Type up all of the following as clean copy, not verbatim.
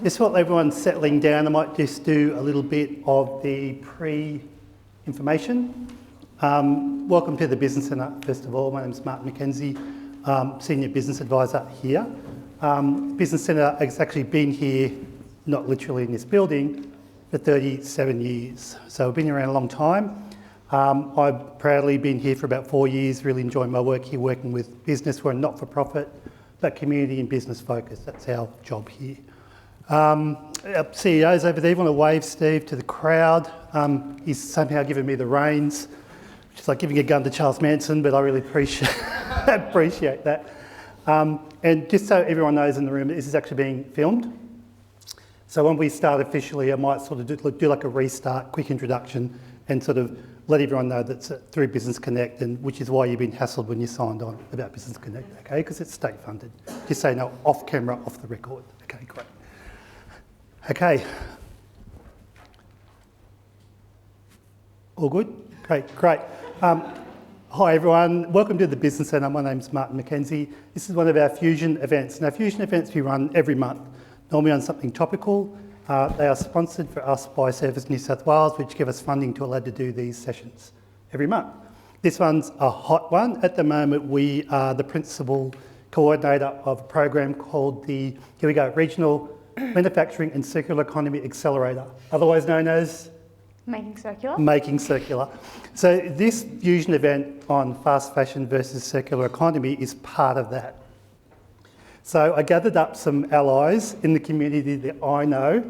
Just while everyone's settling down, I might just do a little bit of the pre-information. Welcome to the Business Centre, first of all. My name's Martin McKenzie, Senior Business Advisor here. Business Centre has actually been here, not literally in this building, for 37 years. So we've been around a long time. I've proudly been here for about 4 years, really enjoying my work here, working with business. We're a not-for-profit, but community and business focused. That's our job here. Our CEO's over there. I want to wave Steve to the crowd. He's somehow given me the reins, which is like giving a gun to Charles Manson, but I really appreciate that. And just so everyone knows in the room, this is actually being filmed. So when we start officially, I might sort of do like a restart, quick introduction, and sort of let everyone know that's through Business Connect, and which is why you've been hassled when you signed on about Business Connect, okay? Because it's state funded. Just say no, off camera, off the record. Okay, great. Okay. All good? Great. Hi everyone, welcome to the Business Centre. My name's Martin McKenzie. This is one of our Fusion events. Now Fusion events we run every month, normally on something topical. They are sponsored for us by Service New South Wales, which give us funding to allow to do these sessions every month. This one's a hot one. At the moment, we are the principal coordinator of a program called the, here we go, Regional Manufacturing and Circular Economy Accelerator, otherwise known as? Making Circular. Making Circular. So this Fusion event on fast fashion versus circular economy is part of that. So I gathered up some allies in the community that I know,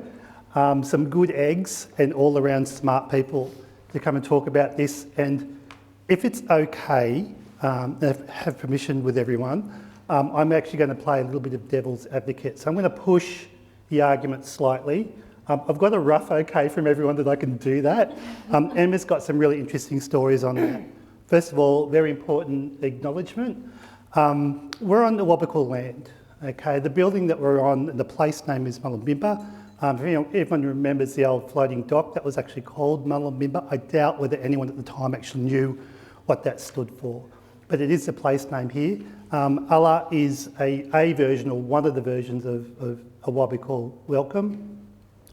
some good eggs and all around smart people to come and talk about this. And if it's okay, have permission with everyone, I'm actually going to play a little bit of devil's advocate. So I'm going to push the argument slightly. I've got a rough okay from everyone that I can do that. Emma's got some really interesting stories on that. First of all, very important acknowledgement. We're on the Wabakal land. Okay, the building that we're on, the place name is Mullumbimba. Everyone remembers the old floating dock that was actually called Mullumbimba. I doubt whether anyone at the time actually knew what that stood for, but it is the place name here. Allah is a version, or one of the versions of what we call welcome.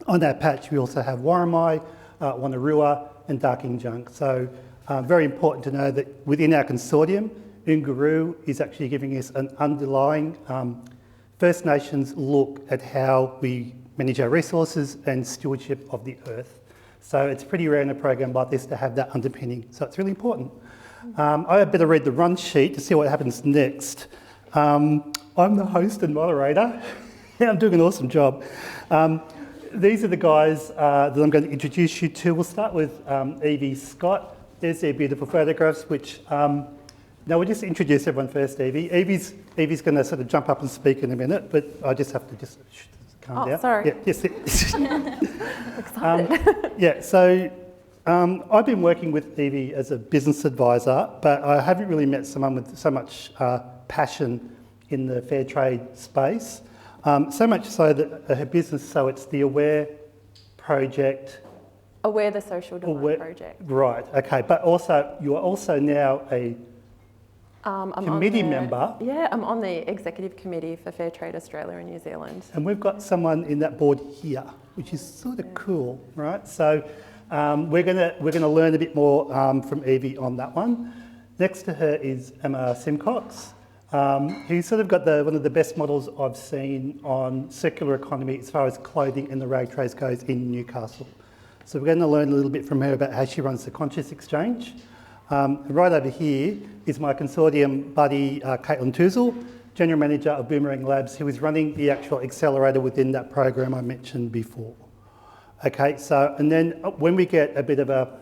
On that patch, we also have Warramai, Wonnarua, and Darking Junk. So very important to know that within our consortium, Ungaroo is actually giving us an underlying First Nations look at how we manage our resources and stewardship of the earth. So it's pretty rare in a program like this to have that underpinning. So it's really important. I better read the run sheet to see what happens next. I'm the host and moderator. Yeah, I'm doing an awesome job. These are the guys that I'm going to introduce you to. We'll start with Evie Scott. There's their beautiful photographs, which now we'll just introduce everyone first, Evie. Evie's going to sort of jump up and speak in a minute, but I just have to just calm down. Sorry. Yeah, yes. Excited. So I've been working with Evie as a business advisor, but I haven't really met someone with so much passion in the fair trade space. So much so that her business, so it's the Aware project. Aware the Social Demand Project. Right, okay. But also, you are also now a committee member. Yeah, I'm on the executive committee for Fair Trade Australia and New Zealand. And we've got someone in that board here, which is sort of cool, right? So we're gonna learn a bit more from Evie on that one. Next to her is Emma Simcox, who's sort of got one of the best models I've seen on circular economy as far as clothing and the rag trade goes in Newcastle. So we're going to learn a little bit from her about how she runs the Conscious Exchange. Right over here is my consortium buddy, Caitlin Toozle, General Manager of Boomerang Labs, who is running the actual accelerator within that program I mentioned before. Okay, so, and then when we get a bit of a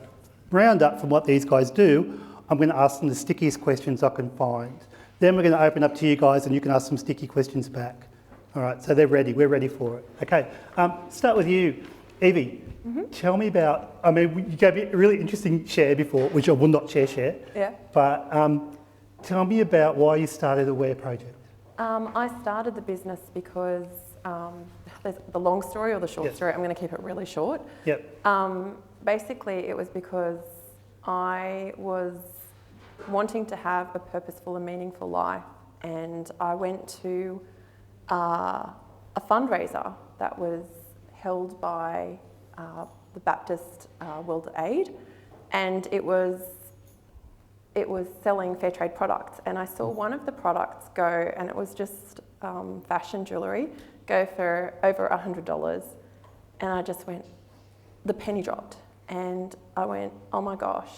roundup from what these guys do, I'm going to ask them the stickiest questions I can find. Then we're going to open up to you guys and you can ask some sticky questions back. All right, so they're ready, we're ready for it. Okay, start with you, Evie. Tell me about, I mean, you gave me a really interesting share before, which I will not share. Yeah. But tell me about why you started the Aware project. I started the business because, there's the long story or the short story, I'm going to keep it really short. Yep. Basically, it was because I was wanting to have a purposeful and meaningful life, and I went to a fundraiser that was held by the Baptist World Aid, and it was selling fair trade products. And I saw one of the products go, and it was just fashion jewellery, go for over $100. And I just went, the penny dropped. And I went, oh my gosh,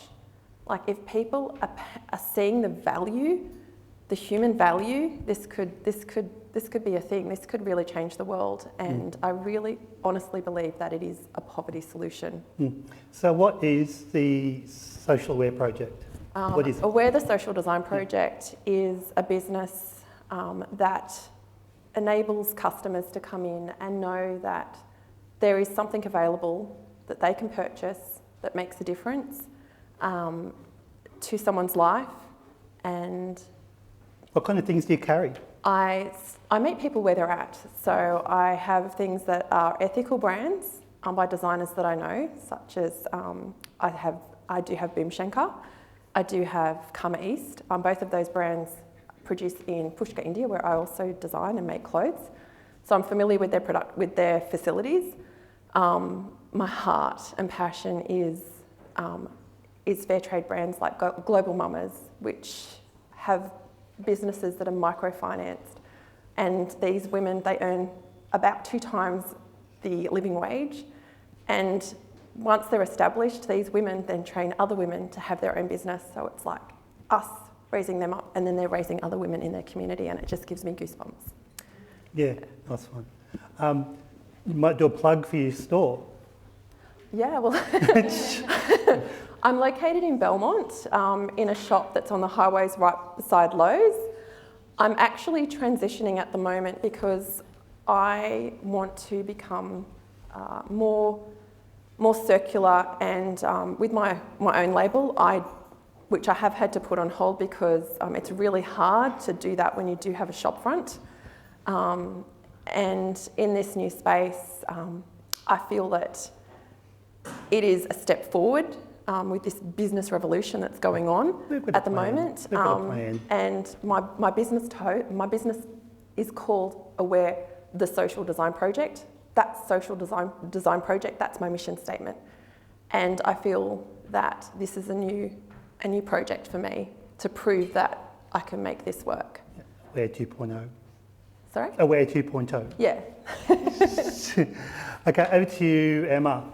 like if people are seeing the value, the human value, this could be a thing. This could really change the world. And I really honestly believe that it is a poverty solution. So what is the Social Aware Project? What is it? Aware the Social Design Project is a business that enables customers to come in and know that there is something available that they can purchase that makes a difference to someone's life. And What kind of things do you carry? I meet people where they're at. So I have things that are ethical brands by designers that I know, such as I do have Boom Shankar. I do have Karma East. Both of those brands produce in Pushkar, India, where I also design and make clothes. So I'm familiar with their facilities. My heart and passion is fair trade brands like Global Mamas, which have businesses that are microfinanced. And these women, they earn about 2 times the living wage. And once they're established, these women then train other women to have their own business. So it's like us raising them up, and then they're raising other women in their community, and it just gives me goosebumps. Yeah, nice one. You might do a plug for your store. Yeah, well, I'm located in Belmont in a shop that's on the highways right beside Lowe's. I'm actually transitioning at the moment because I want to become more circular, and with my own label, which I have had to put on hold because it's really hard to do that when you do have a shop front. And in this new space, I feel that it is a step forward with this business revolution that's going on at the moment. And my business is called Aware the Social Design Project. That social design project, that's my mission statement. And I feel that this is a new project for me to prove that I can make this work. Aware 2.0. Sorry? Aware 2.0. Yeah. Okay, over to you, Emma.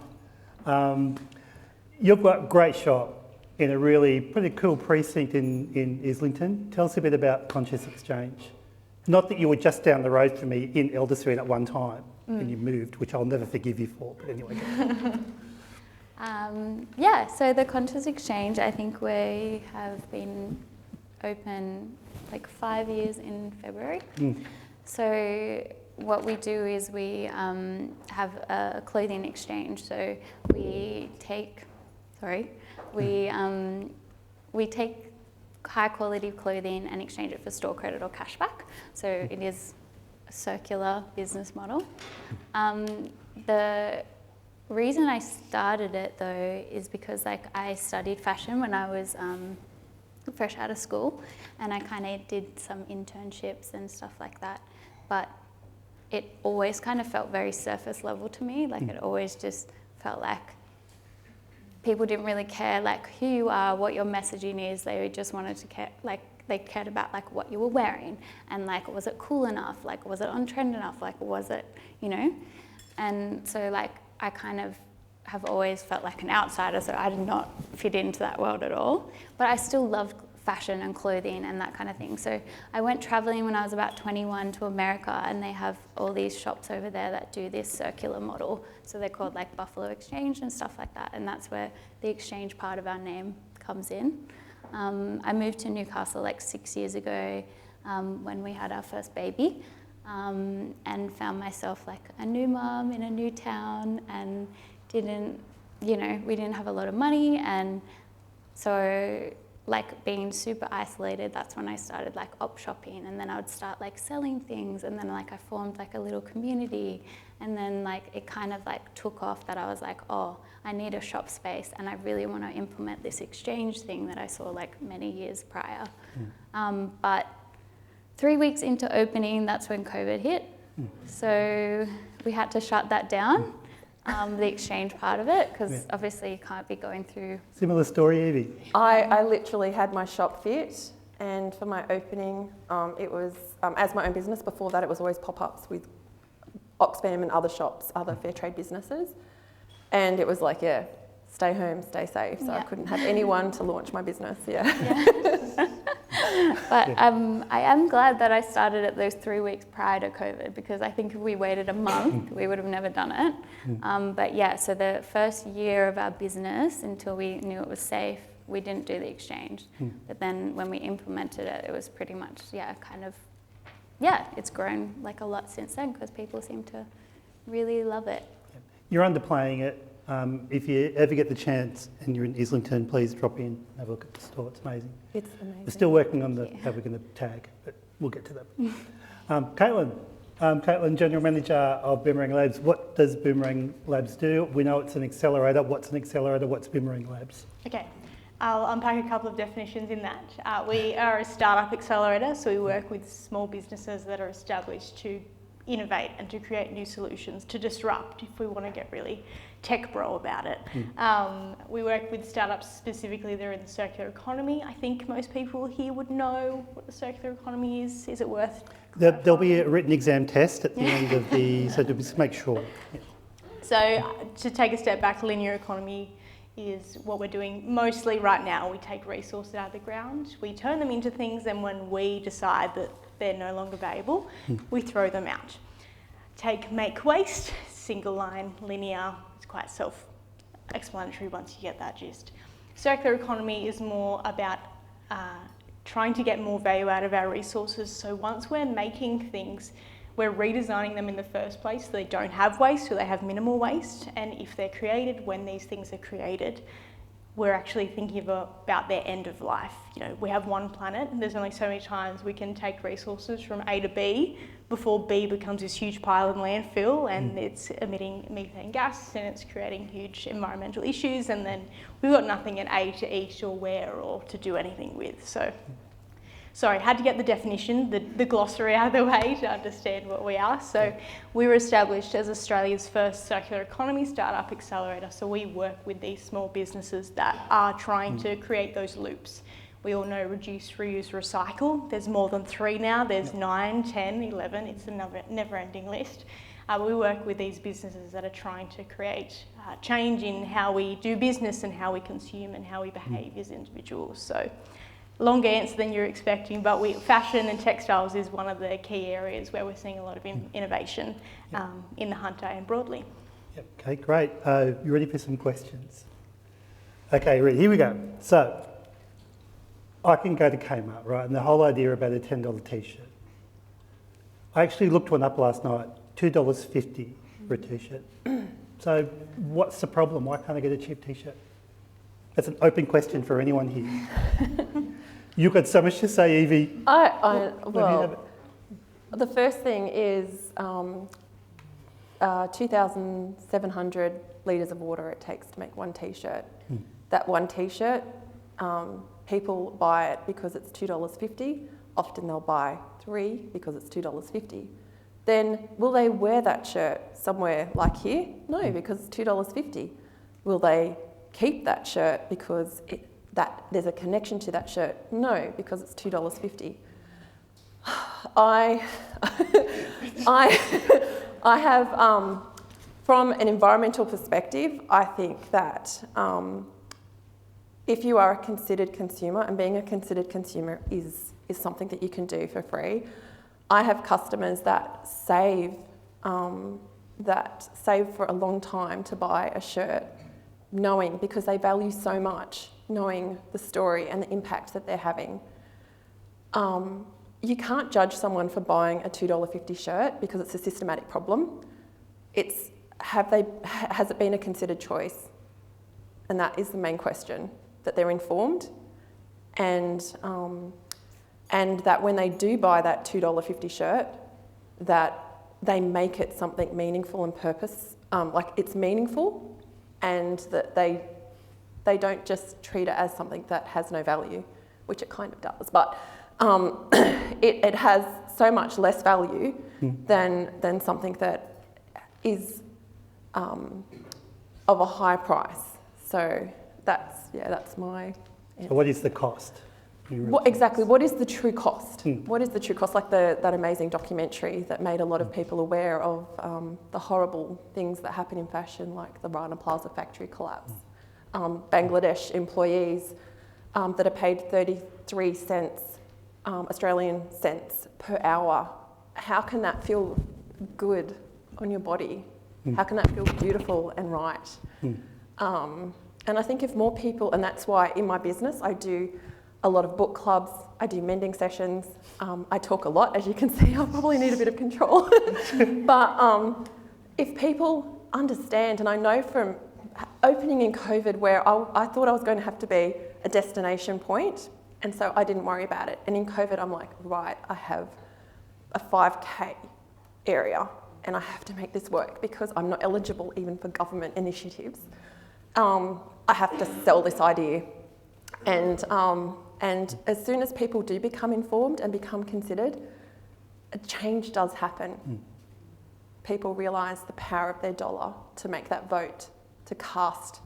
You've got a great shop in a really pretty cool precinct in Islington. Tell us a bit about Conscious Exchange. Not that you were just down the road from me in Elderswede at one time and you moved, which I'll never forgive you for, but anyway. So the Conscious Exchange, I think we have been open like 5 years in February. So what we do is we have a clothing exchange. So we take high quality clothing and exchange it for store credit or cashback. So it is a circular business model. The reason I started it though is because I studied fashion when I was fresh out of school, and I kind of did some internships and stuff like that. But it always kind of felt very surface level to me. Like it always just felt like people didn't really care like who you are, what your messaging is. They just wanted to care, like they cared about like what you were wearing and like was it cool enough, like was it on trend enough, like was it, you know? And so like I kind of have always felt like an outsider, so I did not fit into that world at all. But I still loved fashion and clothing and that kind of thing. So I went traveling when I was about 21 to America, and they have all these shops over there that do this circular model. So they're called like Buffalo Exchange and stuff like that. And that's where the exchange part of our name comes in. I moved to Newcastle like 6 years ago when we had our first baby, and found myself like a new mum in a new town, and we didn't have a lot of money. And so like being super isolated, that's when I started like op shopping, and then I would start like selling things, and then like I formed like a little community, and then like it kind of like took off that I was like, oh, I need a shop space, and I really want to implement this exchange thing that I saw like many years prior. But 3 weeks into opening, that's when COVID hit. So we had to shut that down, the exchange part of it, because Yeah. obviously you can't be going through. Similar story, Evie. I literally had my shop fit, and for my opening, it was, as my own business, before that it was always pop-ups with Oxfam and other shops, other fair trade businesses. And it was like, yeah, stay home, stay safe. So I couldn't have anyone to launch my business, But I am glad that I started it those 3 weeks prior to COVID, because I think if we waited a month, we would have never done it. But yeah, so the first year of our business, until we knew it was safe, we didn't do the exchange. But then when we implemented it, it was pretty much, it's grown like a lot since then, because people seem to really love it. You're underplaying it. If you ever get the chance and you're in Islington, please drop in, have a look at the store. It's amazing. It's amazing. We're still working on how we're going to tag, but we'll get to that. Caitlin, General Manager of Boomerang Labs. What does Boomerang Labs do? We know it's an accelerator. What's an accelerator? What's Boomerang Labs? Okay, I'll unpack a couple of definitions in that. We are a startup accelerator, so we work with small businesses that are established to innovate and to create new solutions, to disrupt, if we want to get really tech bro about it. We work with startups specifically that are in the circular economy. I think most people here would know what the circular economy is. Is it worth? There'll be a written exam test at the end of the, so just make sure. Yeah. So to take a step back, linear economy is what we're doing mostly right now. We take resources out of the ground, we turn them into things, and when we decide that they're no longer valuable, we throw them out. Make waste, single line, linear, it's quite self-explanatory once you get that gist. Circular economy is more about trying to get more value out of our resources. So once we're making things, we're redesigning them in the first place so they don't have waste, so they have minimal waste. And if they're created, when these things are created, we're actually thinking about their end of life. You know, we have one planet, and there's only so many times we can take resources from A to B before B becomes this huge pile in landfill, and it's emitting methane gas, and it's creating huge environmental issues, and then we've got nothing at A to eat or wear or to do anything with. So, sorry, had to get the definition, the glossary out of the way to understand what we are. So we were established as Australia's first circular economy startup accelerator. So we work with these small businesses that are trying to create those loops. We all know reduce, reuse, recycle. There's more than 3 now. There's 9, 10, 11. It's a never-ending list. We work with these businesses that are trying to create change in how we do business and how we consume and how we behave as individuals. So, longer answer than you're expecting, but fashion and textiles is one of the key areas where we're seeing a lot of innovation in the Hunter and broadly. Yep. Okay, great. You ready for some questions? Okay, ready. Here we go. So, I can go to Kmart, right? And the whole idea about a $10 t-shirt. I actually looked one up last night, $2.50 for a t-shirt. So, what's the problem? Why can't I get a cheap t-shirt? That's an open question for anyone here. You've got so much to say, Evie. Well, the first thing is 2,700 litres of water it takes to make one t-shirt. That one t-shirt, people buy it because it's $2.50. Often they'll buy 3 because it's $2.50. Then will they wear that shirt somewhere like here? No, because it's $2.50. Will they keep that shirt because there's a connection to that shirt? No, because it's $2.50. I have, from an environmental perspective, I think that if you are a considered consumer, and being a considered consumer is something that you can do for free. I have customers that save for a long time to buy a shirt, knowing, because they value so much, knowing the story and the impact that they're having. You can't judge someone for buying a $2.50 shirt because it's a systematic problem. Has it been a considered choice? And that is the main question, that they're informed, and that when they do buy that $2.50 shirt, that they make it something meaningful and purpose, like it's meaningful, and that they don't just treat it as something that has no value, which it kind of does, but it has so much less value than something that is of a high price. So that's my answer. So what is the cost? Exactly, what is the true cost? Mm. What is the true cost? Like that amazing documentary that made a lot of people aware of the horrible things that happen in fashion, like the Rana Plaza factory collapse. Bangladesh employees that are paid 33 cents, Australian cents per hour. How can that feel good on your body? How can that feel beautiful and right? And I think if more people, and that's why in my business I do a lot of book clubs, I do mending sessions, I talk a lot, as you can see. I probably need a bit of control. But if people understand, and I know from opening in COVID where I thought I was going to have to be a destination point, and so I didn't worry about it. And in COVID, I'm like, right, I have a 5K area and I have to make this work because I'm not eligible even for government initiatives. I have to sell this idea. And as soon as people do become informed and become considered, a change does happen. People realise the power of their dollar to make that vote, to cast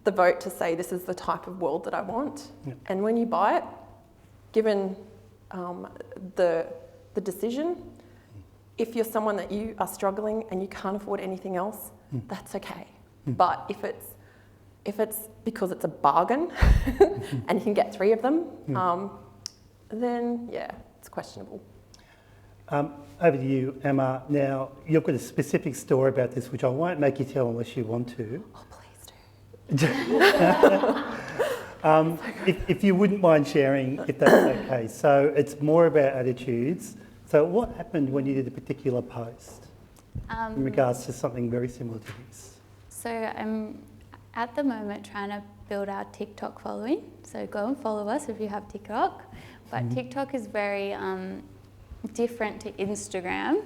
the vote to say this is the type of world that I want. Yep. And when you buy it, given the decision, if you're someone that you are struggling and you can't afford anything else, that's okay. But if it's because it's a bargain and you can get 3 of them, then yeah, it's questionable. Over to you, Emma. Now, you've got a specific story about this, which I won't make you tell unless you want to. Oh, please do. If you wouldn't mind sharing, if that's okay. So it's more about attitudes. So what happened when you did a particular post in regards to something very similar to this? So I'm at the moment trying to build our TikTok following. So go and follow us if you have TikTok. But TikTok is very different to Instagram.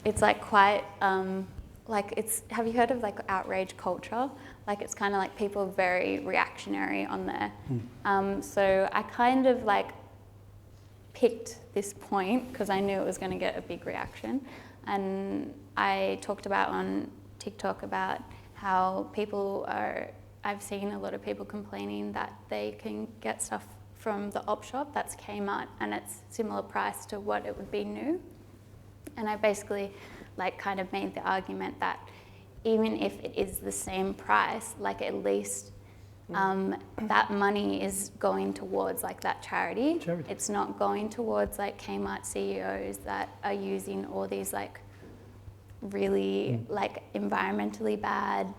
It's like quite, have you heard of like outrage culture? Like it's kind of like people are very reactionary on there. So I kind of like picked this point because I knew it was going to get a big reaction. And I talked about on TikTok about how I've seen a lot of people complaining that they can get stuff from the op shop, that's Kmart, and it's similar price to what it would be new. And I basically like kind of made the argument that even if it is the same price, like at least that money is going towards like that charity. It's not going towards like Kmart CEOs that are using all these like really like environmentally bad,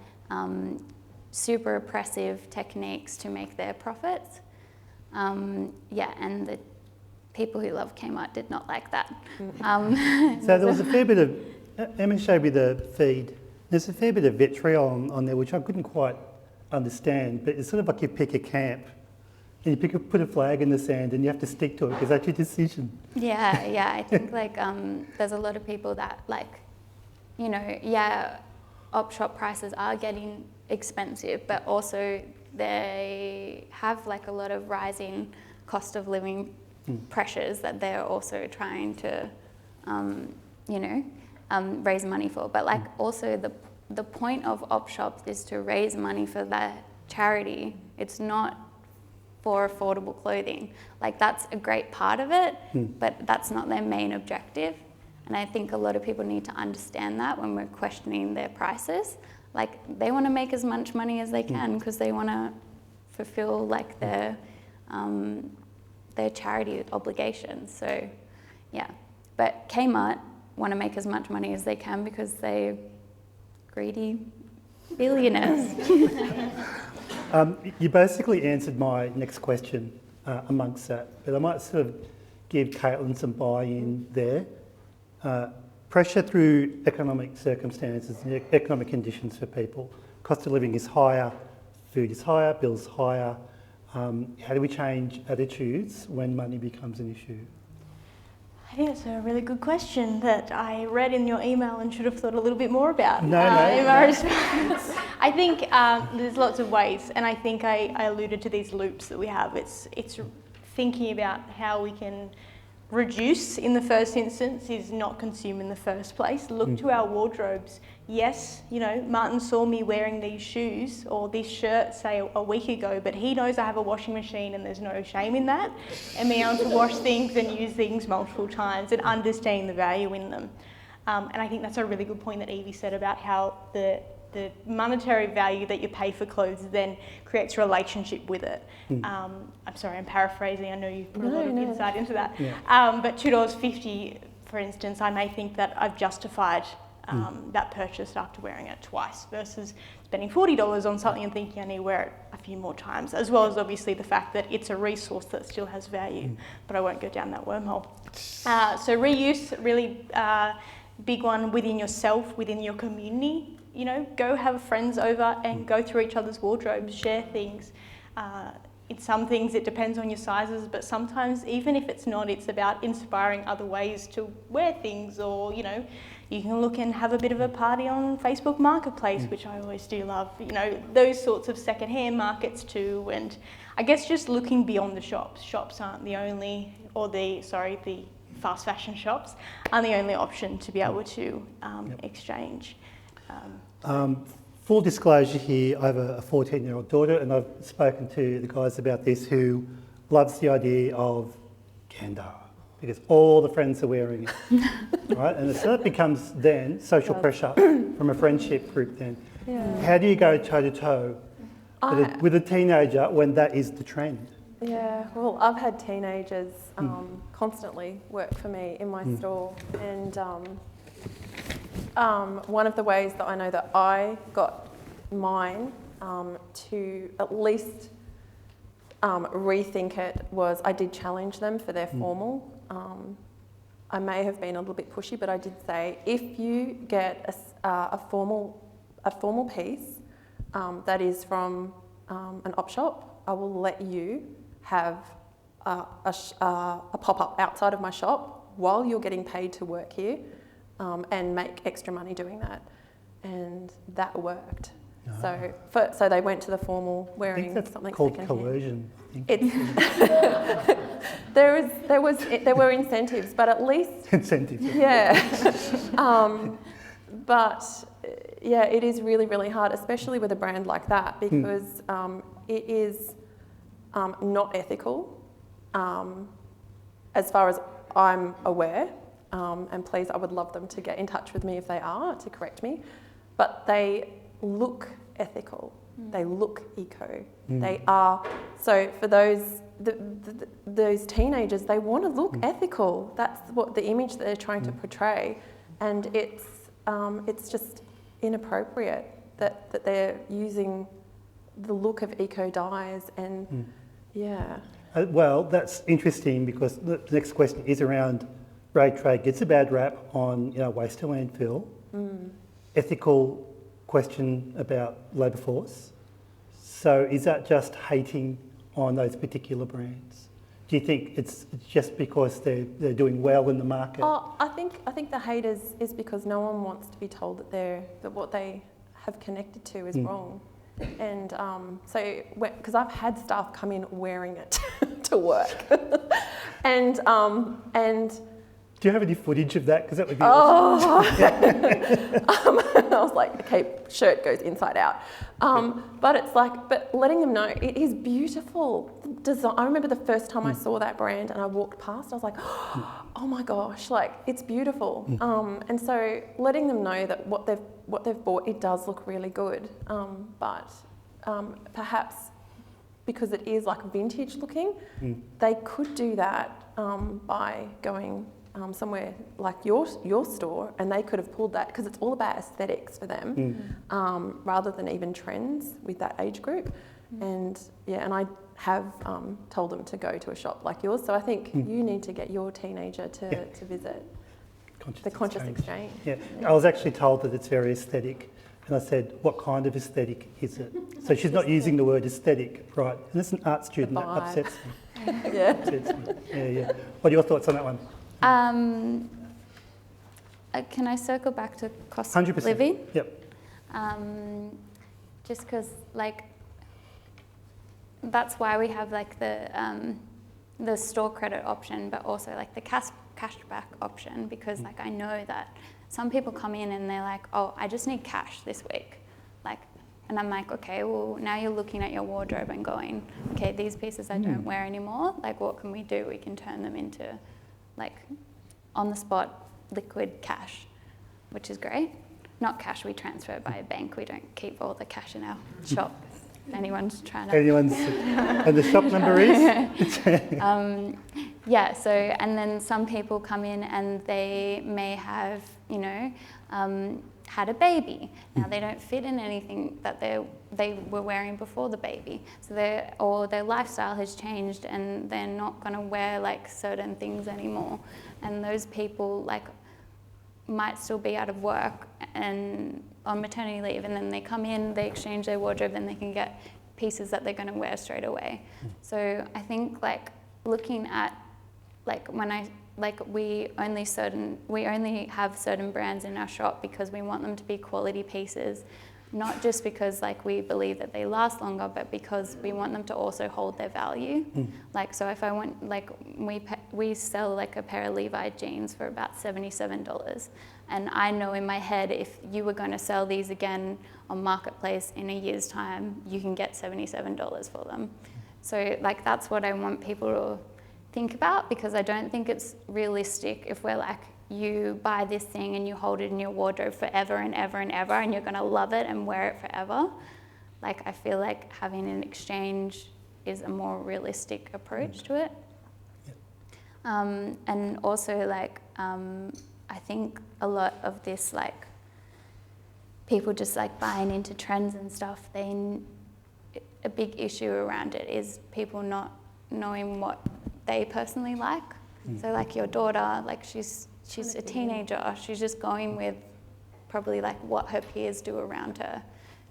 super oppressive techniques to make their profits. And the people who love Kmart did not like that. So there was a fair bit of, Emma showed me the feed, there's a fair bit of vitriol on there which I couldn't quite understand, but it's sort of like you pick a camp and you put a flag in the sand and you have to stick to it because that's your decision. Yeah, I think like there's a lot of people that like, you know, op shop prices are getting expensive, but also they have like a lot of rising cost of living pressures that they're also trying to, raise money for. But like also the point of op shops is to raise money for that charity. It's not for affordable clothing. Like that's a great part of it, but that's not their main objective. And I think a lot of people need to understand that when we're questioning their prices. Like they want to make as much money as they can because they want to fulfill like their charity obligations. So yeah, but Kmart want to make as much money as they can because they're greedy billionaires. You basically answered my next question amongst that, but I might sort of give Caitlin some buy-in there. Pressure through economic circumstances and economic conditions for people. Cost of living is higher, food is higher, bills higher. How do we change attitudes when money becomes an issue? I think it's a really good question that I read in your email and should have thought a little bit more about in my response. I think there's lots of ways, and I think I alluded to these loops that we have. It's thinking about how we can reduce in the first instance is not consume in the first place. Look to our wardrobes. Yes, you know, Martin saw me wearing these shoes or this shirt, say, a week ago, but he knows I have a washing machine and there's no shame in that. And being able to wash things and use things multiple times and understanding the value in them. And I think that's a really good point that Evie said about how the monetary value that you pay for clothes then creates a relationship with it. I'm sorry, I'm paraphrasing. I know you've put a lot of insight into that. Yeah. But $2.50, for instance, I may think that I've justified that purchase after wearing it twice versus spending $40 on something and thinking I need to wear it a few more times, as well as obviously the fact that it's a resource that still has value, but I won't go down that wormhole. So reuse, really big one within yourself, within your community. You know, go have friends over and go through each other's wardrobes, share things. In some things it depends on your sizes, but sometimes even if it's not, it's about inspiring other ways to wear things, or, you know, you can look and have a bit of a party on Facebook Marketplace, which I always do love, you know, those sorts of secondhand markets too. And I guess just looking beyond the shops. Shops aren't the only, the fast fashion shops aren't the only option to be able to exchange. Full disclosure here, I have a 14-year-old daughter, and I've spoken to the guys about this, who loves the idea of gander, because all the friends are wearing it, right? And so that becomes then social pressure from a friendship group then. Yeah. How do you go toe-to-toe with a teenager when that is the trend? Yeah, well, I've had teenagers constantly work for me in my store, and one of the ways that I know that I got mine to at least rethink it was I did challenge them for their formal. I may have been a little bit pushy, but I did say, if you get a formal piece that is from an op shop, I will let you have a pop-up outside of my shop while you're getting paid to work here. And make extra money doing that, and that worked. So they went to the formal wearing something called secondhand. coercion. There were incentives, but at least incentives. Yeah, but yeah, it is really, really hard, especially with a brand like that, because it is not ethical, as far as I'm aware. And please, I would love them to get in touch with me if they are, to correct me. But they look ethical. They look eco. They are. So for those teenagers, they want to look ethical. That's what the image that they're trying to portray, and it's just inappropriate that they're using the look of eco dyes and well, that's interesting, because the next question is around. Road trade gets a bad rap on, waste to landfill. Ethical question about labour force. So is that just hating on those particular brands? Do you think it's just because they're doing well in the market? Oh, I think the hate is because no one wants to be told that what they have connected to is wrong. And so, because I've had staff come in wearing it to work, and do you have any footage of that? Because that would be awesome. I was like, okay, shirt goes inside out. But letting them know it is beautiful. Design. I remember the first time I saw that brand and I walked past, I was like, oh my gosh, like it's beautiful. And so letting them know that what they've bought, it does look really good. But perhaps because it is like vintage looking, they could do that by going somewhere like your store, and they could have pulled that, because it's all about aesthetics for them, rather than even trends with that age group. And I have told them to go to a shop like yours. So I think you need to get your teenager to visit the Conscious Exchange. Yeah, I was actually told that it's very aesthetic, and I said, what kind of aesthetic is it? So she's not using the word aesthetic, right? And as an art student, that upsets me. Upsets me. Yeah. What are your thoughts on that one? Can I circle back to cost 100%. of living? Yep. Just because, that's why we have the the store credit option, but also like the cashback option, because like I know that some people come in and they're like, oh, I just need cash this week. Like, and I'm like, okay, well, now you're looking at your wardrobe and going, okay, these pieces I don't wear anymore. Like, what can we do? We can turn them into like on the spot liquid cash, which is great. Not cash we transfer by a bank. We don't keep all the cash in our shop. If anyone's trying to... And the shop number is? Yeah, so, and then some people come in and they may have, you know, had a baby. Now they don't fit in anything that they were wearing before the baby. So their lifestyle has changed and they're not gonna wear like certain things anymore. And those people like might still be out of work and on maternity leave, and then they come in, they exchange their wardrobe, and they can get pieces that they're going to wear straight away. So I think like looking at like we only have certain brands in our shop because we want them to be quality pieces, not just because like we believe that they last longer, but because we want them to also hold their value. Like, so if I want, like we sell like a pair of Levi jeans for about $77. And I know in my head, if you were going to sell these again on Marketplace in a year's time, you can get $77 for them. So like, that's what I want people to think about, because I don't think it's realistic if we're like, you buy this thing and you hold it in your wardrobe forever and ever and ever, and you're going to love it and wear it forever. Like, I feel like having an exchange is a more realistic approach to it. And also like, I think a lot of this, like people just like buying into trends and stuff, a big issue around it is people not knowing what they personally like. So like your daughter, like she's a teenager, she's just going with probably like what her peers do around her.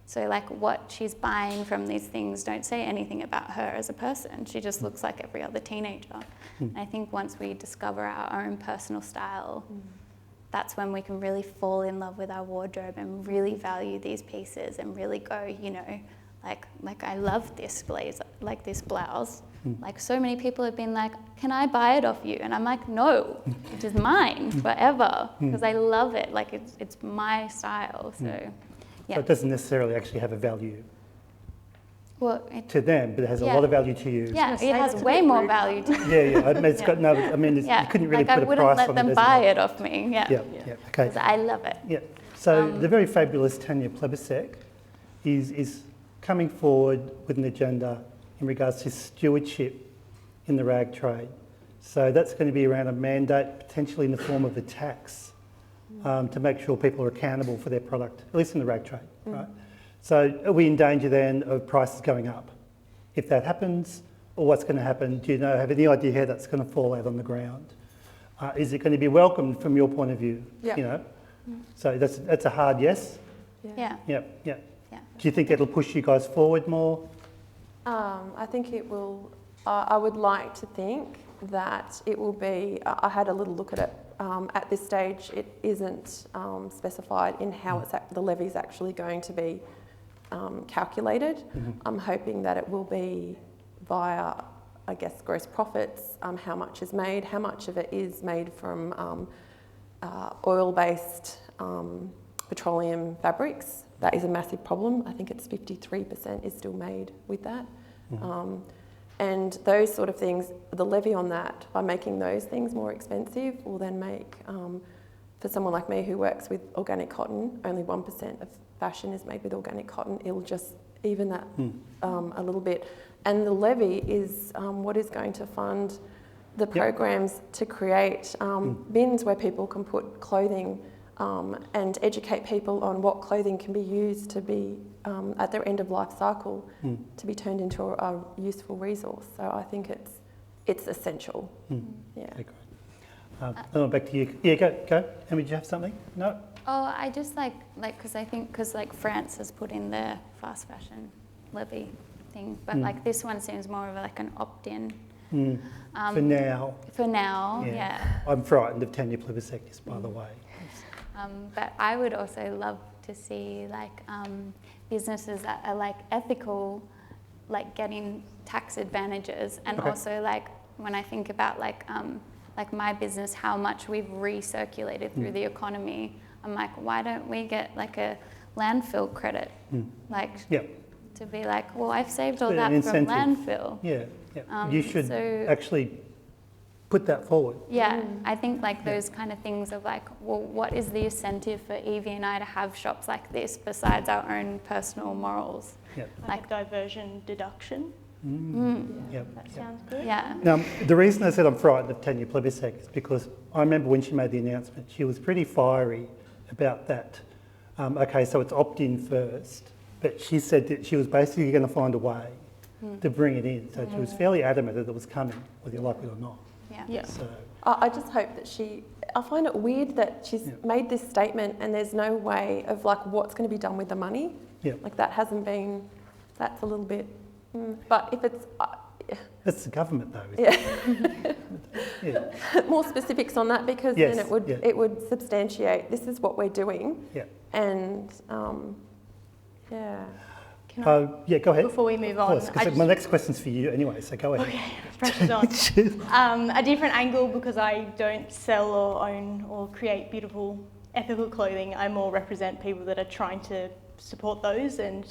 So like what she's buying from these things don't say anything about her as a person. She just looks like every other teenager. And I think once we discover our own personal style, that's when we can really fall in love with our wardrobe and really value these pieces and really go, you know, like I love this blazer, like this blouse. Like so many people have been like, can I buy it off you? And I'm like, no, it is mine forever, because I love it. Like it's my style. So, yeah. So it doesn't necessarily actually have a value to them, but it has a yeah. lot of value to you. Yeah, it has way more value to me. Yeah. I mean, it's got no. I mean, you couldn't really like put a price on it. I wouldn't let them buy it off me. Yeah. Yeah. Okay. 'Cause I love it. Yeah. So the very fabulous Tanya Plebisek is coming forward with an agenda in regards to stewardship in the rag trade. So that's going to be around a mandate, potentially in the form of a tax, to make sure people are accountable for their product, at least in the rag trade, right? So are we in danger then of prices going up? If that happens, or what's going to happen, do you have any idea how that's going to fall out on the ground? Is it going to be welcomed from your point of view? Yeah. You know, so that's a hard yes. Yeah. Yeah. Do you think Okay. it'll push you guys forward more? I think it will. I would like to think that it will be. I had a little look at it. At this stage, it isn't specified in how the levy is actually going to be calculated. I'm hoping that it will be via, I guess, gross profits. How much is made? How much of it is made from oil-based petroleum fabrics? That is a massive problem. I think it's 53% is still made with that. And those sort of things, the levy on that, by making those things more expensive, will then make, for someone like me who works with organic cotton, only 1% of fashion is made with organic cotton. It'll just even that a little bit. And the levy is what is going to fund the programs to create bins where people can put clothing and educate people on what clothing can be used to be at their end of life cycle to be turned into a useful resource. So I think it's essential. Yeah. Okay, great. Back to you. Yeah, go. Emma, did you have something? No. Oh, I just because France has put in their fast fashion levy thing, but like this one seems more of like an opt-in. For now. For now, yeah. I'm frightened of Tanya Plebisek, by the way. But I would also love to see like businesses that are like ethical, like getting tax advantages, and also like when I think about like my business, how much we've recirculated through the economy. I'm like, why don't we get like a landfill credit? Like, to be like, well, I've saved all that from landfill. You should actually put that forward. I think like those kind of things of like, well, what is the incentive for Evie and I to have shops like this besides our own personal morals? Like diversion deduction. That sounds good. Now, the reason I said I'm frightened of Tanya Plibersek is because I remember when she made the announcement, she was pretty fiery about that. Okay, so it's opt-in first, but she said that she was basically going to find a way to bring it in. So she was fairly adamant that it was coming, whether you like it or not. So I just hope that I find it weird that she's made this statement and there's no way of like what's going to be done with the money. Like that hasn't been, that's a little bit, but if it's... That's the government though, isn't it? More specifics on that, because then it would substantiate this is what we're doing. And go ahead. Before we move on, because my next question's for you anyway, so go ahead. Okay, pressure's on. A different angle, because I don't sell or own or create beautiful ethical clothing. I more represent people that are trying to support those and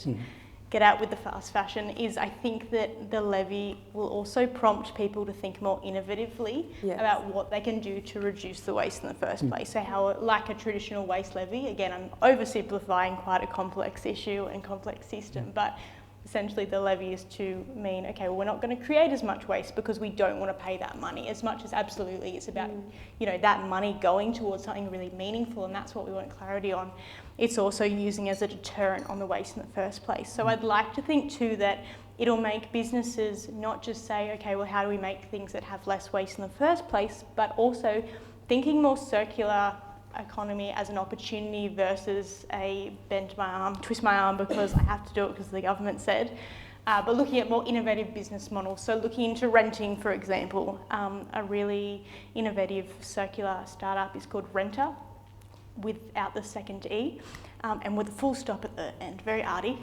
get out with the fast fashion, is I think that the levy will also prompt people to think more innovatively about what they can do to reduce the waste in the first place. So how, like a traditional waste levy, again, I'm oversimplifying quite a complex issue and complex system, but essentially the levy is to mean, okay, well, we're not going to create as much waste because we don't want to pay that money as much as absolutely it's about, that money going towards something really meaningful, and that's what we want clarity on. It's also using as a deterrent on the waste in the first place. So I'd like to think too that it'll make businesses not just say, okay, well, how do we make things that have less waste in the first place, but also thinking more circular economy as an opportunity versus a bend my arm, twist my arm because I have to do it because the government said. But looking at more innovative business models. So looking into renting, for example, a really innovative circular startup is called Renter, without the second E, and with a full stop at the end, very arty.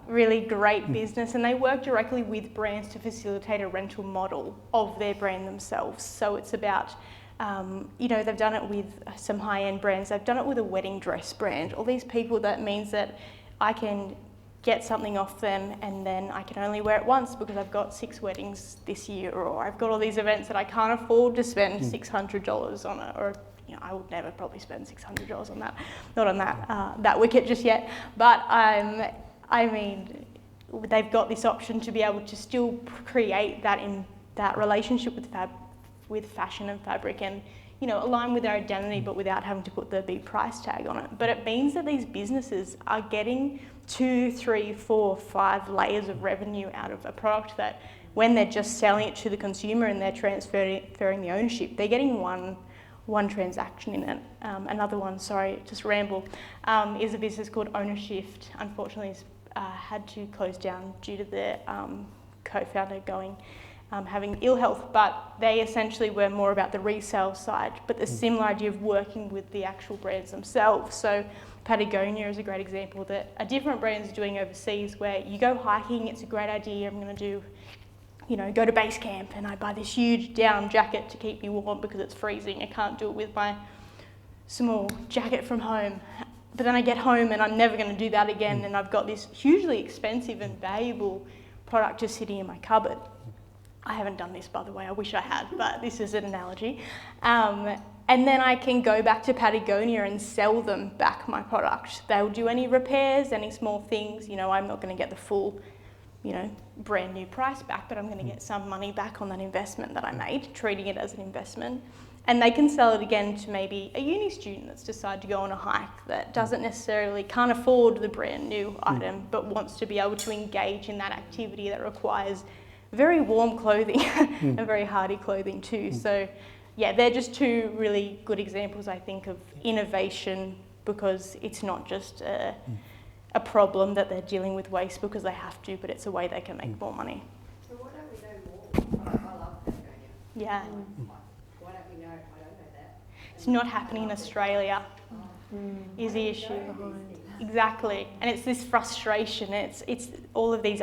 Really great business, and they work directly with brands to facilitate a rental model of their brand themselves. So it's about, they've done it with some high-end brands, they've done it with a wedding dress brand. All these people, that means that I can get something off them and then I can only wear it once because I've got 6 weddings this year, or I've got all these events that I can't afford to spend $600 on it, or I would never probably spend $600 on that, not on that wicket just yet. But I mean, they've got this option to be able to still create that relationship with fashion and fabric, and align with their identity, but without having to put the big price tag on it. But it means that these businesses are getting 2, 3, 4, 5 layers of revenue out of a product that, when they're just selling it to the consumer and they're transferring the ownership, they're getting one transaction in it. Another one, sorry, just ramble, is a business called Ownershift. Unfortunately, it's had to close down due to the co-founder having ill health, but they essentially were more about the resale side, but the similar idea of working with the actual brands themselves. So Patagonia is a great example that a different brand is doing overseas, where you go hiking, it's a great idea, I'm going to do, go to base camp and I buy this huge down jacket to keep me warm because it's freezing. I can't do it with my small jacket from home. But then I get home and I'm never going to do that again, and I've got this hugely expensive and valuable product just sitting in my cupboard. I haven't done this, by the way, I wish I had, but this is an analogy. And then I can go back to Patagonia and sell them back my product. They'll do any repairs, any small things. I'm not going to get the full, brand new price back, but I'm going to get some money back on that investment that I made, treating it as an investment. And they can sell it again to maybe a uni student that's decided to go on a hike that can't afford the brand new item, but wants to be able to engage in that activity that requires very warm clothing and very hardy clothing too. So yeah, they're just 2 really good examples, I think, of innovation, because it's not just a problem that they're dealing with waste because they have to, but it's a way they can make more money. So why don't we know more? I love Patagonia. Yeah. Why don't we know? I don't know that. It's not happening in Australia is the issue. Exactly, and it's this frustration. It's all of these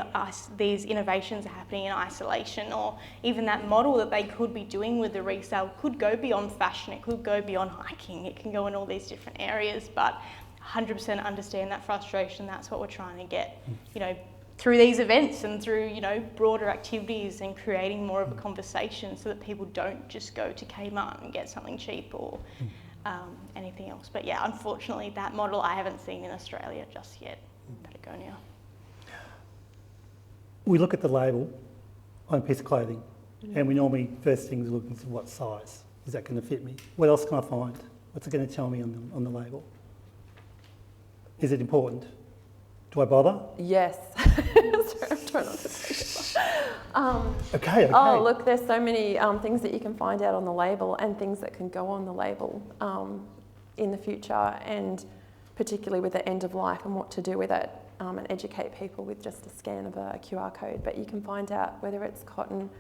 innovations are happening in isolation, or even that model that they could be doing with the resale could go beyond fashion. It could go beyond hiking. It can go in all these different areas. But 100% understand that frustration. That's what we're trying to get, through these events and through broader activities and creating more of a conversation, so that people don't just go to Kmart and get something cheap or anything else. But yeah, unfortunately, that model I haven't seen in Australia just yet, Patagonia. We look at the label on a piece of clothing, and we normally first things look into what size. Is that going to fit me? What else can I find? What's it going to tell me on the label? Is it important? Do I bother? Yes. Sorry, I'm trying not to take it. Okay. Oh, look, there's so many things that you can find out on the label and things that can go on the label in the future, and particularly with the end of life and what to do with it, and educate people with just a scan of a QR code. But you can find out whether it's cotton,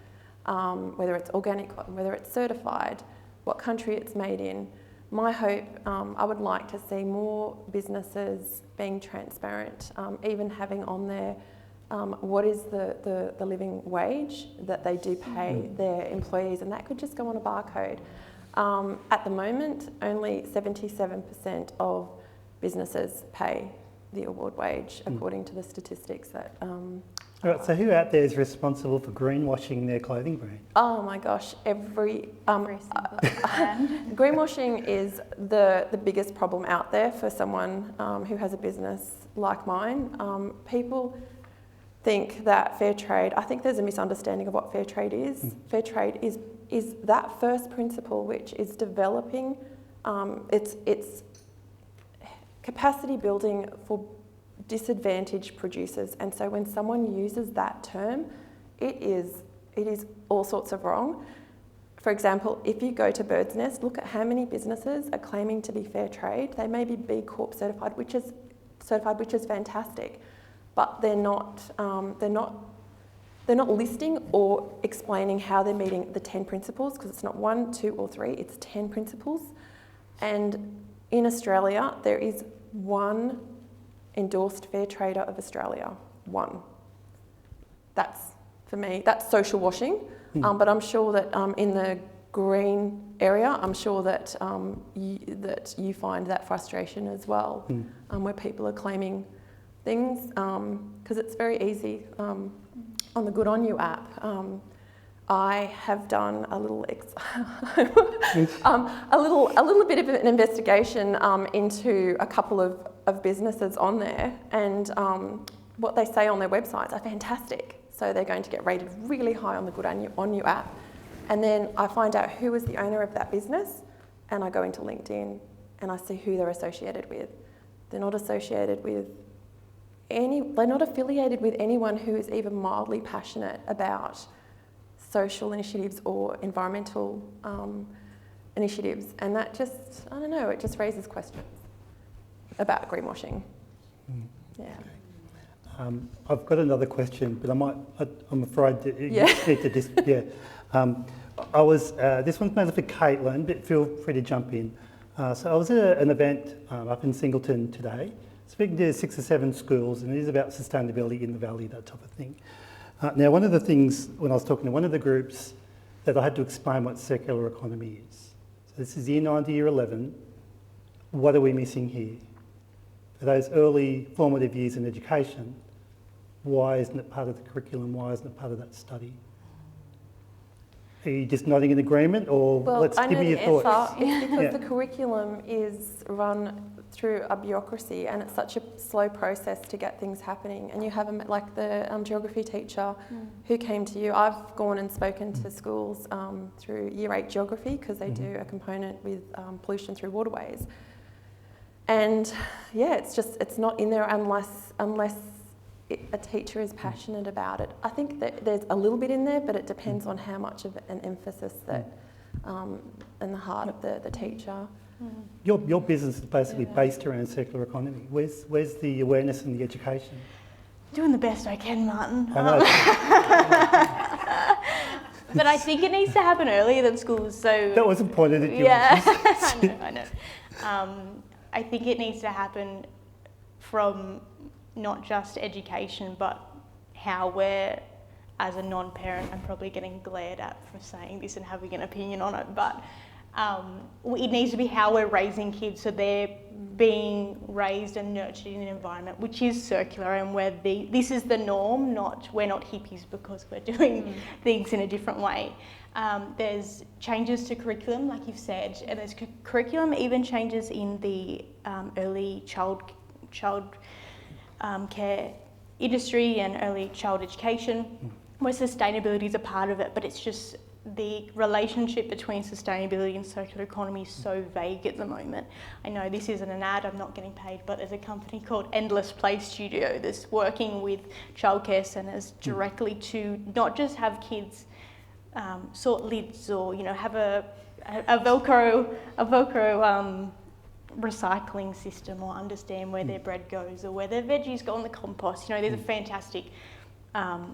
whether it's organic cotton, whether it's certified, what country it's made in. My hope, I would like to see more businesses being transparent, even having on there what is the living wage that they do pay their employees, and that could just go on a barcode. At the moment, only 77% of businesses pay the award wage, according to the statistics that... All right, so who out there is responsible for greenwashing their clothing brand? Oh my gosh, every single brand. greenwashing is the biggest problem out there for someone who has a business like mine. People think that fair trade, I think there's a misunderstanding of what fair trade is. Fair trade is that first principle, which is developing, it's capacity building for disadvantaged producers. And so when someone uses that term, it is all sorts of wrong. For example, if you go to Bird's Nest, look at how many businesses are claiming to be fair trade. They may be B Corp certified, which is fantastic, but they're not listing or explaining how they're meeting the 10 principles, because it's not 1, 2 or 3, it's 10 principles. And in Australia, there is one endorsed fair trader of Australia, one. That's, for me, that's social washing. But I'm sure that in the green area, I'm sure that you find that frustration as well, where people are claiming things, because it's very easy. On the Good On You app, I have done a little bit of an investigation into a couple of businesses on there, and what they say on their websites are fantastic. So they're going to get rated really high on the Good On You app. And then I find out who is the owner of that business, and I go into LinkedIn and I see who they're associated with. They're not associated with they're not affiliated with anyone who is even mildly passionate about social initiatives or environmental initiatives. And that just, I don't know, it just raises questions about greenwashing. Yeah. I've got another question, but I'm afraid that you need to just, this one's mainly for Caitlin, but feel free to jump in. So I was at an event up in Singleton today, speaking to 6 or 7 schools, and it is about sustainability in the valley, that type of thing. Now, one of the things, when I was talking to one of the groups, that I had to explain what circular economy is. So this is year 9 to year 11. What are we missing here? For those early formative years in education, why isn't it part of the curriculum? Why isn't it part of that study? Are you just nodding in agreement, or give me your thoughts? It's because the curriculum is run through a bureaucracy, and it's such a slow process to get things happening. And you have like the geography teacher who came to you. I've gone and spoken to schools through year 8 geography, because they do a component with pollution through waterways. And yeah, it's not in there unless a teacher is passionate about it. I think that there's a little bit in there, but it depends on how much of an emphasis that in the heart of the teacher. Your business is basically based around circular economy. Where's the awareness and the education? Doing the best I can, Martin. I know. But I think it needs to happen earlier than schools. So that wasn't pointed at you. Yeah, I know. I think it needs to happen from not just education, but how we're, as a non-parent, I'm probably getting glared at for saying this and having an opinion on it, but it needs to be how we're raising kids, so they're being raised and nurtured in an environment which is circular, and where this is the norm, we're not hippies because we're doing things in a different way. There's changes to curriculum, like you've said, and there's curriculum even changes in the early child care industry and early child education, where sustainability is a part of it, but it's just the relationship between sustainability and circular economy is so vague at the moment. I know this isn't an ad, I'm not getting paid, but there's a company called Endless Play Studio that's working with childcare centres directly to not just have kids sort lids or, have a Velcro recycling system, or understand where their bread goes or where their veggies go on the compost. These are fantastic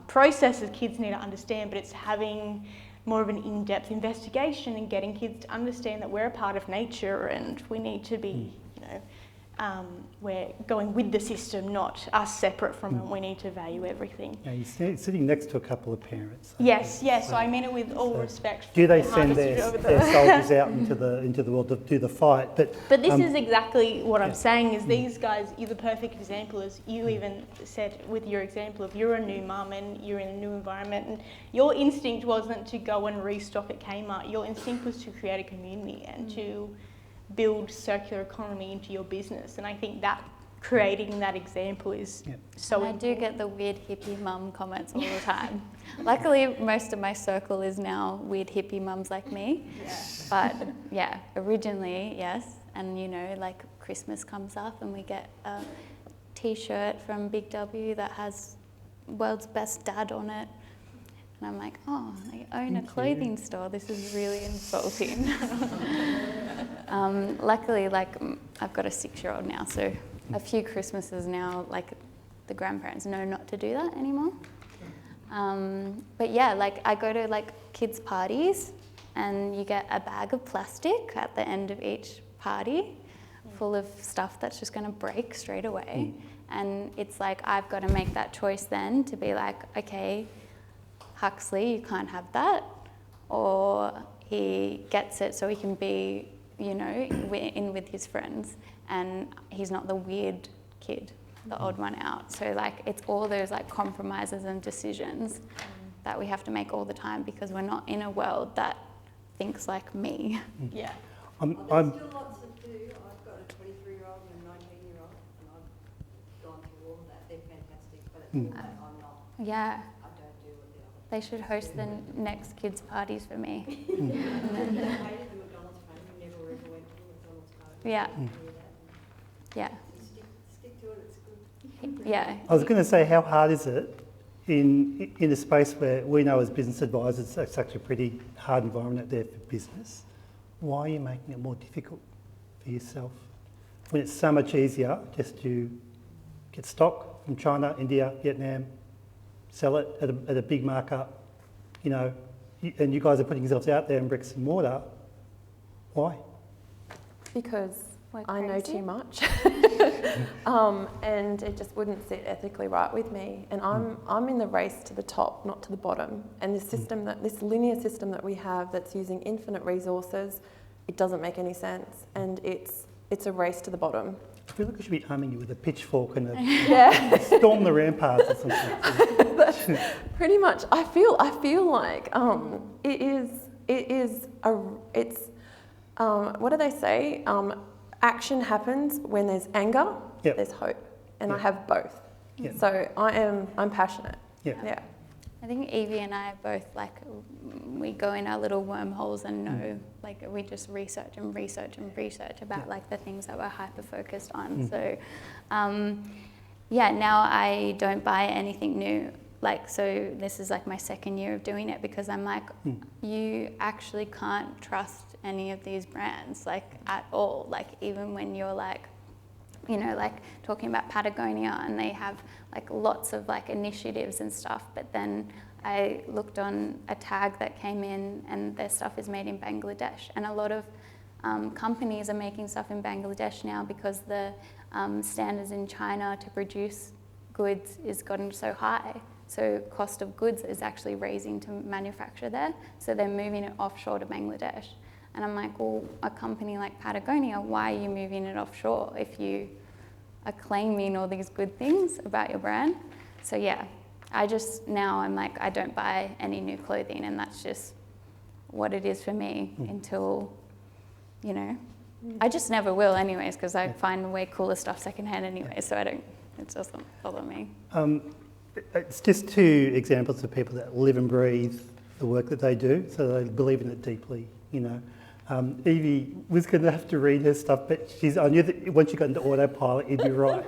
processes kids need to understand, but it's having more of an in-depth investigation and getting kids to understand that we're a part of nature and we need to be, we're going with the system, not us separate from it. We need to value everything. Yeah, you're sitting next to a couple of parents. Yes, so I mean it with all respect. Do they send their soldiers out into the world to do the fight? But this is exactly what I'm saying, is these guys, you're the perfect example, as you even said with your example of you're a new mum and you're in a new environment, and your instinct wasn't to go and restock at Kmart. Your instinct was to create a community and to build circular economy into your business, and I think that creating that example is so important. I do get the weird hippie mum comments all the time. Luckily, most of my circle is now weird hippie mums like me. But originally, yes. And like Christmas comes up and we get a t-shirt from Big W that has world's best dad on it. And I'm like, oh, I own a clothing store. This is really insulting. Luckily, I've got a 6-year-old now, so a few Christmases now, the grandparents know not to do that anymore. But I go to kids' parties, and you get a bag of plastic at the end of each party, full of stuff that's just going to break straight away. And it's I've got to make that choice then to be okay, Huxley, you can't have that, or he gets it so he can be, in with his friends, and he's not the weird kid, the odd one out. So it's all those compromises and decisions that we have to make all the time, because we're not in a world that thinks like me. There's still lots to do. I've got a 23-year-old and a 19-year-old, and I've gone through all of that. They're fantastic, but it's not that I'm not. Yeah. I don't do what the other. They should host the next kids' parties for me. I hated the McDonald's party. We never ever went to the McDonald's party. Yeah. Do that. Yeah. Stick to it. It's good. Yeah. I was going to say, how hard is it in a space where we know as business advisors it's actually a pretty hard environment out there for business? Why are you making it more difficult for yourself when it's so much easier just to get stock from China, India, Vietnam, sell it at a big markup, and you guys are putting yourselves out there in bricks and mortar? Why? Because We're I know crazy. too much, and it just wouldn't sit ethically right with me. And I'm in the race to the top, not to the bottom. And this linear system that we have, that's using infinite resources, it doesn't make any sense. And it's a race to the bottom. I feel like I should be arming you with a pitchfork and storm the ramparts or something. That's pretty much. I feel like what do they say? Action happens when there's anger. Yep. There's hope, and I have both. Yep. So I'm passionate. Yeah. I think Evie and I both we go in our little wormholes and know, we just research about the things that we're hyper focused on. So, now I don't buy anything new. So this is my second year of doing it, because I'm you actually can't trust any of these brands at all. Even when you're talking about Patagonia, and they have lots of initiatives and stuff, but then I looked on a tag that came in and their stuff is made in Bangladesh, and a lot of companies are making stuff in Bangladesh now because the standards in China to produce goods is gotten so high. So cost of goods is actually raising to manufacture there. So they're moving it offshore to Bangladesh. And I'm like, well, a company like Patagonia, why are you moving it offshore if you are claiming all these good things about your brand? So yeah, I'm like, I don't buy any new clothing, and that's just what it is for me until, you know, I just never will anyways, because I find way cooler stuff secondhand anyway, so it doesn't bother me. It's just two examples of people that live and breathe the work that they do, so they believe in it deeply, you know. Evie was going to have to read her stuff, but I knew that once you got into autopilot, you'd be right.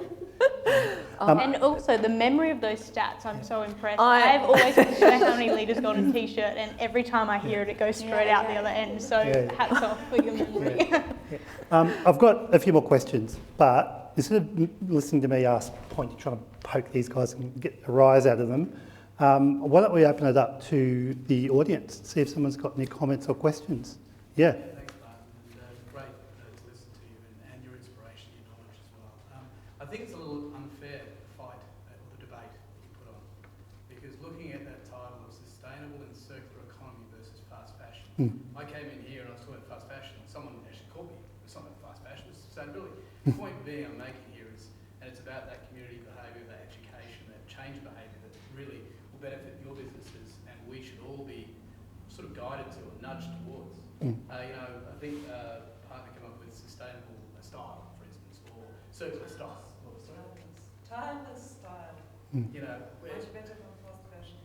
And also the memory of those stats, I'm so impressed. I've always wanted to know how many litres go on a t-shirt, and every time I hear it, it goes straight out the other end. So hats off for your memory. I've got a few more questions, but instead of listening to me trying to poke these guys and get a rise out of them, why don't we open it up to the audience, see if someone's got any comments or questions? Yeah. Thanks, Martin. Great to listen to you and your inspiration, your knowledge as well. I think it's a little unfair fight or the debate you put on, because looking at that title of sustainable and circular economy versus fast fashion, I came in here and I was talking about fast fashion, and someone actually called me. It's not about fast fashion, it's sustainability. The point being I'm making here is, and it's about that community behaviour, that education, that change behaviour that really will benefit your businesses, and we should all be sort of guided to or nudged towards. You know, I think partner came up with sustainable style, for instance, or circular style. Timeless style. You know, Much better than fast fashion.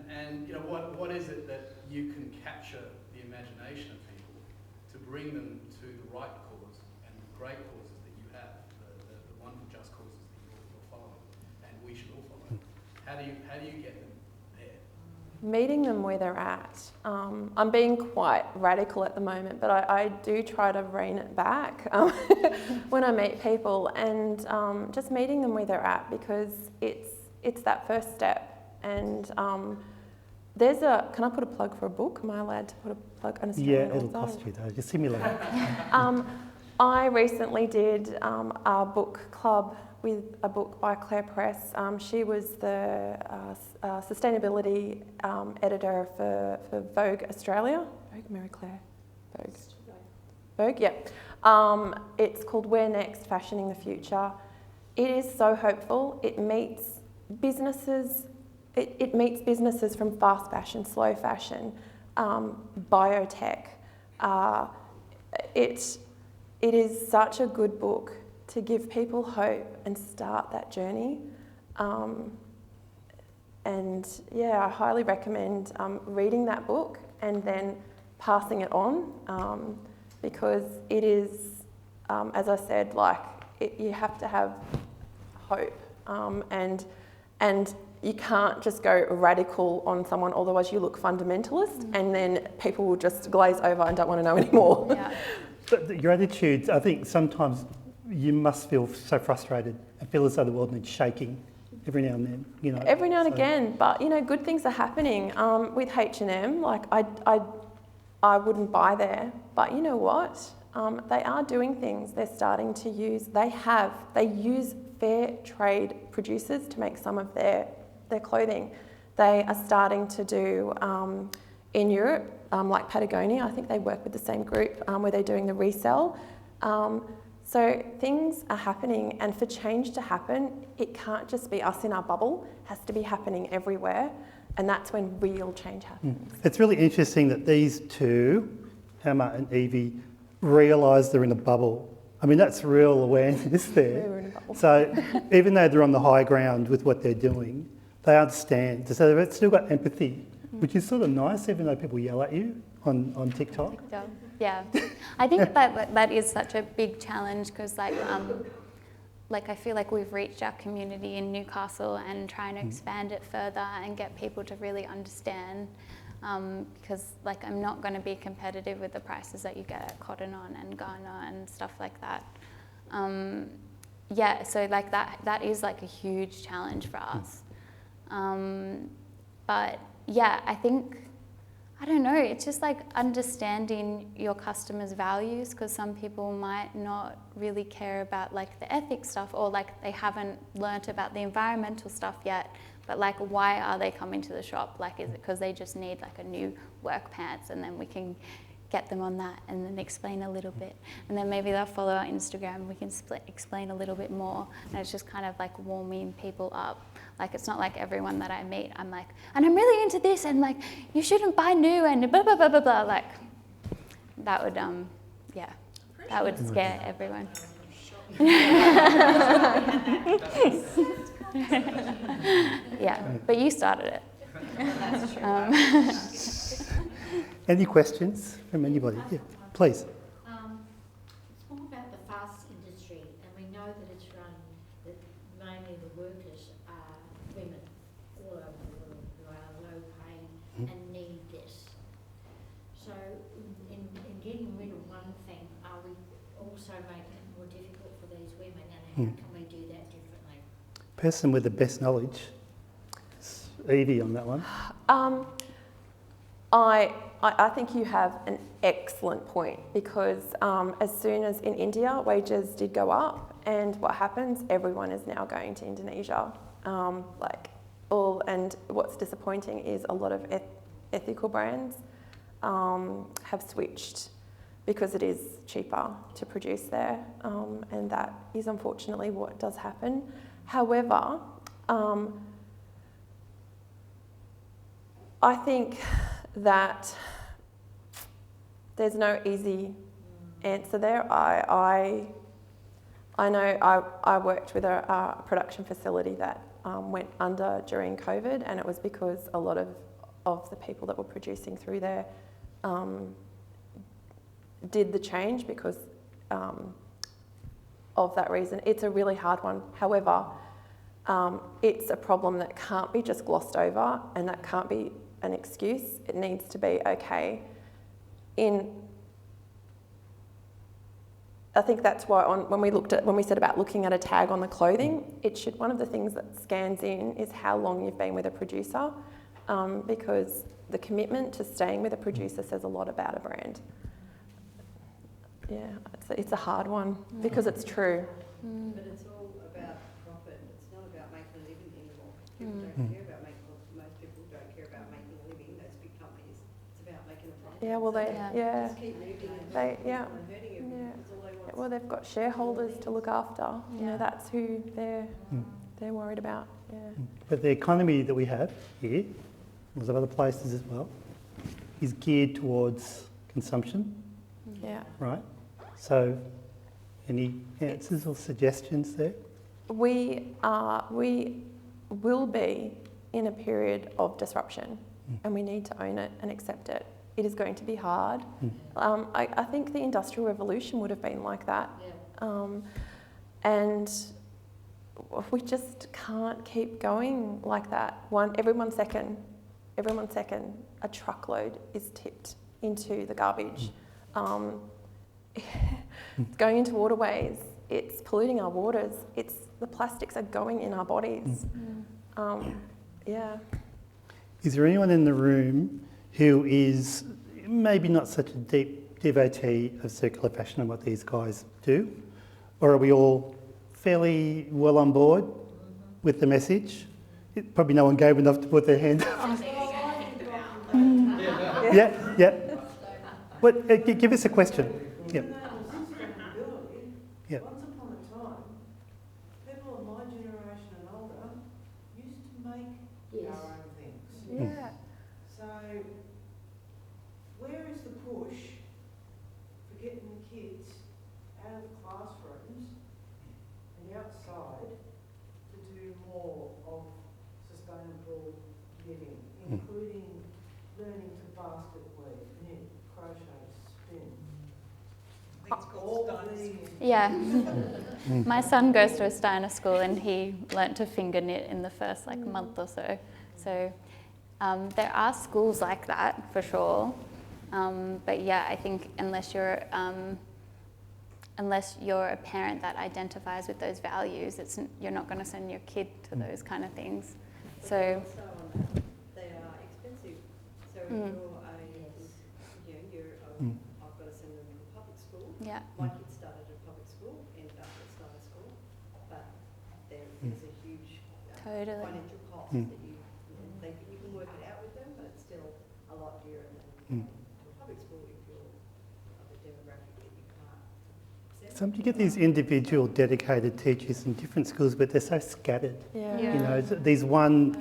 and you know, what is it that you can capture the imagination of people to bring them to the right cause and the great causes that you have, the wonderful just causes that you're following, and we should all follow. How do you get them there? Meeting them where they're at. I'm being quite radical at the moment, but I do try to rein it back when I meet people, and just meeting them where they're at, because it's that first step. And can I put a plug for a book? Am I allowed to put a plug? Yeah, it'll cost you though. Just send me later. I recently did a book club with a book by Claire Press. She was the sustainability editor for Vogue Australia. Vogue, Mary Claire? Vogue. Vogue, yeah. It's called Where Next? Fashioning the Future. It is so hopeful. It meets businesses. It meets businesses from fast fashion, slow fashion, biotech. It is such a good book to give people hope and start that journey. And yeah, I highly recommend reading that book and then passing it on, because it is, as I said, you have to have hope, and you can't just go radical on someone, otherwise you look fundamentalist, and then people will just glaze over and don't want to know anymore. Yeah. But your attitudes, I think sometimes you must feel so frustrated and feel as though the world needs shaking every now and then, you know. Every now and again, but you know, good things are happening. With H&M, like I wouldn't buy there, but you know what? They are doing things. They're starting to use. They use fair trade producers to make some of their clothing. They are starting to do in Europe, like Patagonia. I think they work with the same group where they're doing the resell. So things are happening, and for change to happen, it can't just be us in our bubble. It has to be happening everywhere, and that's when real change happens. It's really interesting that these two, Emma and Evie, realise they're in a bubble. I mean, that's real awareness there. We're in a bubble. So even though they're on the high ground with what they're doing, they understand. So they've still got empathy, which is sort of nice, even though people yell at you on TikTok. Yeah, I think that is such a big challenge, because like I feel like we've reached our community in Newcastle and trying to expand it further and get people to really understand, because like I'm not going to be competitive with the prices that you get at Cotton On and Ghana and stuff like that. Yeah, so like that is like a huge challenge for us. But yeah, I think I don't know, it's just like understanding your customers' values, because some people might not really care about like the ethics stuff, or like they haven't learnt about the environmental stuff yet, but like why are they coming to the shop? Like is it because they just need like a new work pants, and then we can get them on that and then explain a little bit, and then maybe they'll follow our Instagram and we can explain a little bit more, and it's just kind of like warming people up. Like it's not like everyone that I meet I'm like, and I'm really into this, and like you shouldn't buy new, and blah blah blah blah blah. Like that would yeah, that would scare everyone. Yeah, but you started it. Any questions from anybody? Yeah, please. It's more about the fast industry, and we know that it's run, that mainly the workers are women all over the world who are low paid and need this. So in getting rid of one thing, are we also making it more difficult for these women, and how can we do that differently? Person with the best knowledge. Evie on that one. I think you have an excellent point, because as soon as in India wages did go up, and what happens, everyone is now going to Indonesia. And what's disappointing is a lot of ethical brands have switched because it is cheaper to produce there, and that is unfortunately what does happen. However, I think that there's no easy answer there. I know I worked with a production facility that went under during COVID, and it was because a lot of the people that were producing through there did the change because of that reason. It's a really hard one. However, it's a problem that can't be just glossed over, and that can't be an excuse. It needs to be okay. I think that's why when we said about looking at a tag on the clothing, one of the things that scans in is how long you've been with a producer, because the commitment to staying with a producer says a lot about a brand. Yeah, it's a hard one because it's true. But it's all about profit. It's not about making a living anymore. People don't care about most people don't care about making a living. Those big companies, it's about making a profit. Yeah, well, Just keep moving and hurting everyone. That's all they want. Well, they've got shareholders to look after. You know, that's who they're worried about. Yeah. But the economy that we have here, there's other places as well, is geared towards consumption, Yeah. right? So, any answers or suggestions there? We will be in a period of disruption, and we need to own it and accept it. It is going to be hard. I think the Industrial Revolution would have been like that. And we just can't keep going like that. Every one second, a truckload is tipped into the garbage. It's going into waterways. It's polluting our waters. The plastics are going in our bodies. Yeah. Is there anyone in the room who is maybe not such a deep devotee of circular fashion and what these guys do? Or are we all fairly well on board with the message? Probably no one gave enough to put their hand up. Yeah. What? Give us a question. Yeah. Yeah. Once upon a time, people of my generation and older used to make our own things. Yeah. So, where is the push for getting kids out of the classrooms and outside to do more of sustainable living, including learning to basket weave, knit, crochet, spin? Yeah. My son goes to a Steiner school, and he learnt to finger knit in the first month or so. So there are schools like that for sure. But yeah, I think unless you're a parent that identifies with those values, you're not going to send your kid to those kind of things. So Also on that, they are expensive. So if you're a My kids started at public school, ended up at Snyder School, but there is a huge Totally. financial cost that you can work it out with them, but it's still a lot dearer than to a public school if you're of a demographic that you can't. Some you get these individual dedicated teachers in different schools, but they're so scattered. Yeah. Yeah. You know, these one,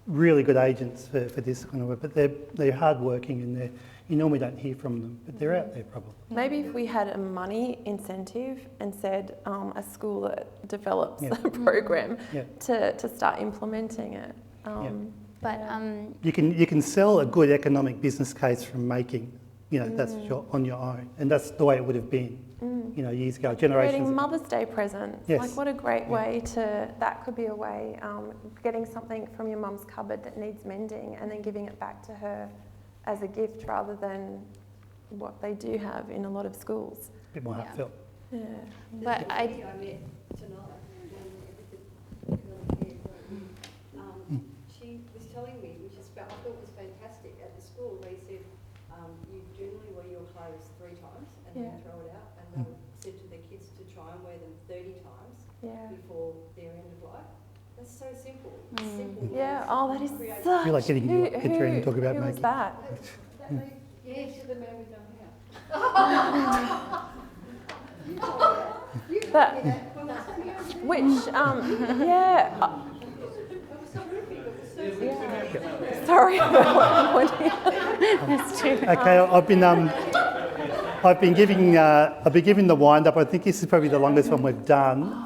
really good agents for this kind of work, but they're hard working and you normally don't hear from them, but they're out there probably. Maybe if we had a money incentive and said a school that develops Yeah. a program Yeah. to start implementing it. But You can sell a good economic business case from making, that's on your own, and that's the way it would have been, years ago, generations Creating ago. Mother's Day presents. Yes. Like what a great way that could be a way, getting something from your mum's cupboard that needs mending and then giving it back to her as a gift rather than what they do have in a lot of schools. A bit more Yeah. heartfelt. Yeah. but I I met tonight when she was telling me, which I thought was fantastic at the school. They said you generally wear your clothes 3 times and then throw it out, and they said to their kids to try and wear them 30 times before their end of life. That's so simple. Simple. Yeah. Oh, that is Create- such. I feel like getting you get ready to talk about who was making. that? Yeah, to the man with no hair. You told me that. You told That- me that. Well, that's only over there. Which, It yeah. was terrific. It was so simple. Sorry. that's true. Okay, I've been giving the wind up. I think this is probably the longest one we've done.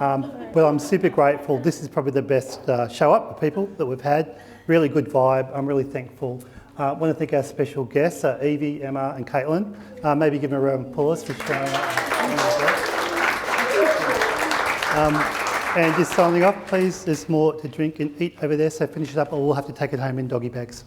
But I'm super grateful. This is probably the best show up of people that we've had. Really good vibe. I'm really thankful. I want to thank our special guests, Evie, Emma, and Caitlin. Maybe give them a round of applause for showing up. And just signing off, please. There's more to drink and eat over there, so finish it up, or we'll have to take it home in doggy bags.